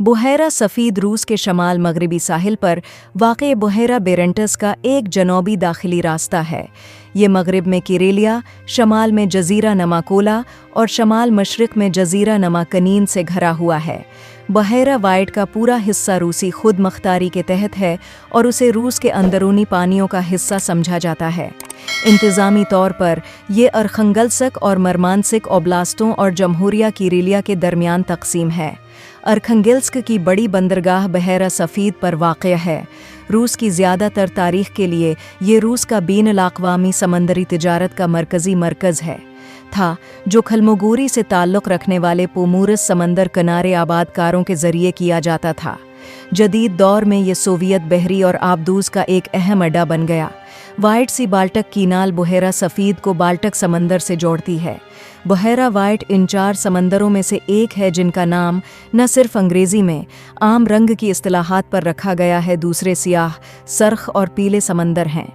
بحیرہ سفید روس کے شمال مغربی ساحل پر واقع بحیرہ بیرنٹس کا ایک جنوبی داخلی راستہ ہے۔ یہ مغرب میں کیرلیا، شمال میں جزیرہ نما کولا اور شمال مشرق میں جزیرہ نما کنین سے گھرا ہوا ہے۔ بحیرہ وائٹ کا پورا حصہ روسی خود مختاری کے تحت ہے اور اسے روس کے اندرونی پانیوں کا حصہ سمجھا جاتا ہے۔ انتظامی طور پر یہ ارخنگلسک اور مرمانسک اوبلاستوں اور جمہوریہ کیرلیا کے درمیان تقسیم ہے۔ ارخنگلسک کی بڑی بندرگاہ بحیرہ سفید پر واقع ہے۔ روس کی زیادہ تر تاریخ کے لیے یہ روس کا بین الاقوامی سمندری تجارت کا مرکزی مرکز تھا جو کھلموگوری سے تعلق رکھنے والے پومورس سمندر کنارے آباد کاروں کے ذریعے کیا جاتا تھا۔ جدید دور میں یہ سوویت بحری اور آبدوز کا ایک اہم اڈا بن گیا۔ وائٹ سی بالٹک کینال بحیرہ سفید کو بالٹک سمندر سے جوڑتی ہے۔ بحیرہ وائٹ ان 4 سمندروں میں سے ایک ہے جن کا نام نہ صرف انگریزی میں عام رنگ کی اصطلاحات پر رکھا گیا ہے، دوسرے سیاہ، سرخ اور پیلے سمندر ہیں۔